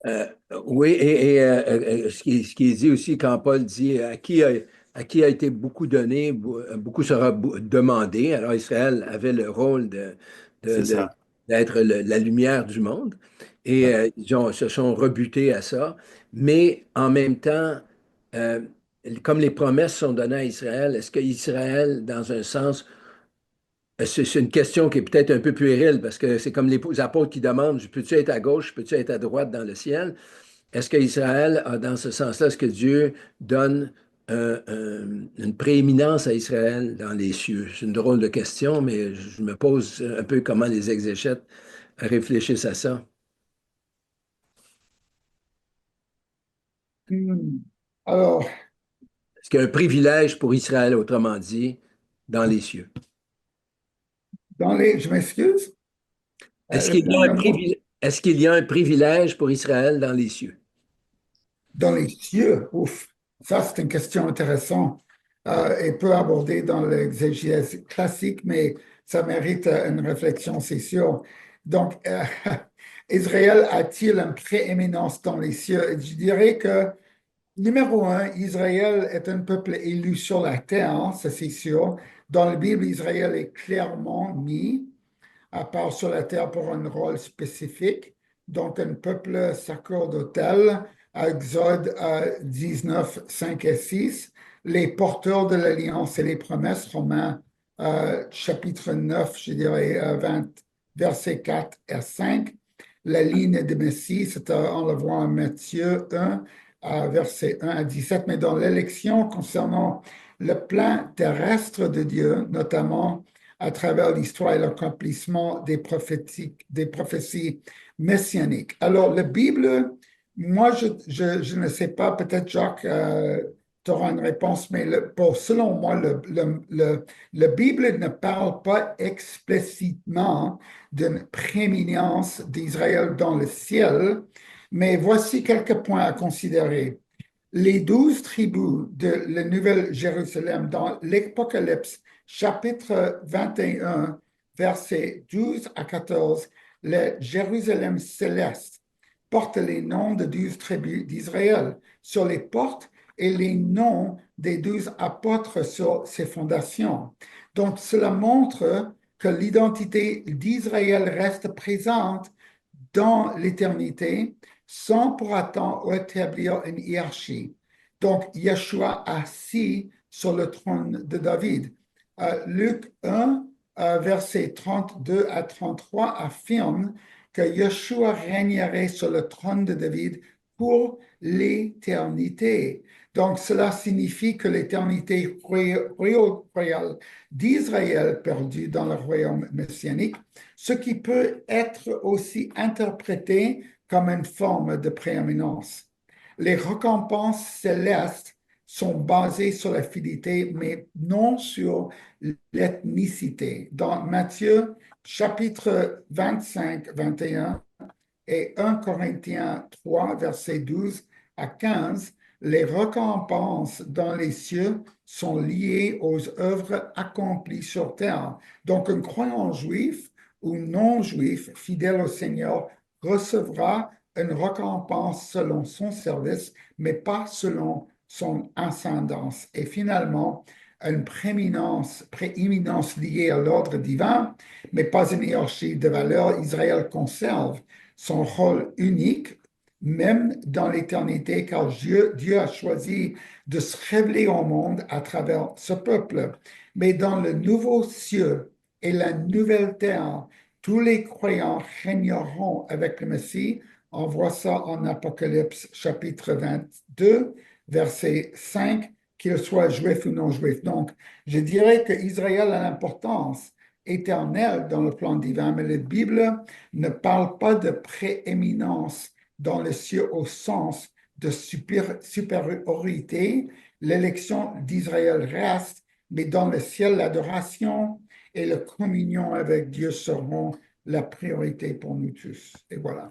Euh, oui, ce qui est dit aussi quand Paul dit à qui a été beaucoup donné, beaucoup sera demandé. Alors Israël avait le rôle C'est de- ça. d'être la lumière du monde et Ouais. se sont rebutés à ça. Mais en même temps, euh, comme les promesses sont données à Israël, est-ce que Israël, dans un sens, c'est une question qui est peut-être un peu puérile parce que c'est comme les apôtres qui demandent, peux-tu être à gauche, peux-tu être à droite dans le ciel? Est-ce qu'Israël a, dans ce sens-là, est-ce que Dieu donne une prééminence à Israël dans les cieux? C'est une drôle de question, mais je me pose un peu comment les exégètes réfléchissent à ça. Hmm. Alors, Est-ce qu'il y a un privilège pour Israël, autrement dit, dans les cieux? je m'excuse, répète le mot, Est-ce qu'il y a un privilège pour Israël dans les cieux? dans les cieux, ouf, ça c'est une question intéressante et peu abordée dans l'exégèse classique, mais ça mérite une réflexion, c'est sûr. Donc, Israël a-t-il une prééminence dans les cieux? Je dirais que numéro un, Israël est un peuple élu sur la terre, hein, ça c'est sûr. Dans la Bible, Israël est clairement mis à part sur la terre pour un rôle spécifique. Donc, un peuple sacerdotal, à Exode 19, 5 et 6, les porteurs de l'alliance et les promesses, Romains chapitre 9, je dirais 20, versets 4 et 5. La ligne de Messie, on le voit en Matthieu 1, verset 1 à 17, mais dans l'élection concernant le plan terrestre de Dieu, notamment à travers l'histoire et l'accomplissement des prophéties messianiques. Alors, la Bible, moi, je ne sais pas, peut-être Jacques, tu auras une réponse, mais selon moi, la Bible ne parle pas explicitement d'une prééminence d'Israël dans le ciel, mais voici quelques points à considérer. Les 12 tribus de la Nouvelle-Jérusalem dans l'Apocalypse, chapitre 21, versets 12 à 14, le Jérusalem céleste porte les noms de 12 tribus d'Israël sur les portes et les noms des 12 apôtres sur ses fondations. Donc, cela montre que l'identité d'Israël reste présente dans l'éternité sans pour autant établir une hiérarchie. Donc, Yeshua assis sur le trône de David. Luc 1, versets 32 à 33 affirme que Yeshua régnerait sur le trône de David pour l'éternité. Donc, cela signifie que l'éternité royale d'Israël perdue dans le royaume messianique, ce qui peut être aussi interprété comme une forme de prééminence. Les récompenses célestes sont basées sur la fidélité, mais non sur l'ethnicité. Dans Matthieu chapitre 25, 21 et 1 Corinthiens 3, versets 12 à 15, les récompenses dans les cieux sont liées aux œuvres accomplies sur terre. Donc, un croyant juif ou non juif fidèle au Seigneur recevra une récompense selon son service, mais pas selon son ascendance. Et finalement, une prééminence liée à l'ordre divin, mais pas une hiérarchie de valeur. Israël conserve son rôle unique, même dans l'éternité, car Dieu a choisi de se révéler au monde à travers ce peuple. Mais dans le nouveau cieux et la nouvelle terre, tous les croyants régneront avec le Messie. On voit ça en Apocalypse chapitre 22, verset 5, qu'il soit juif ou non juif. Donc, je dirais que Israël a l'importance éternelle dans le plan divin, mais la Bible ne parle pas de prééminence dans les cieux au sens de supériorité. L'élection d'Israël reste, mais dans le ciel, l'adoration et la communion avec Dieu seront la priorité pour nous tous. Et voilà.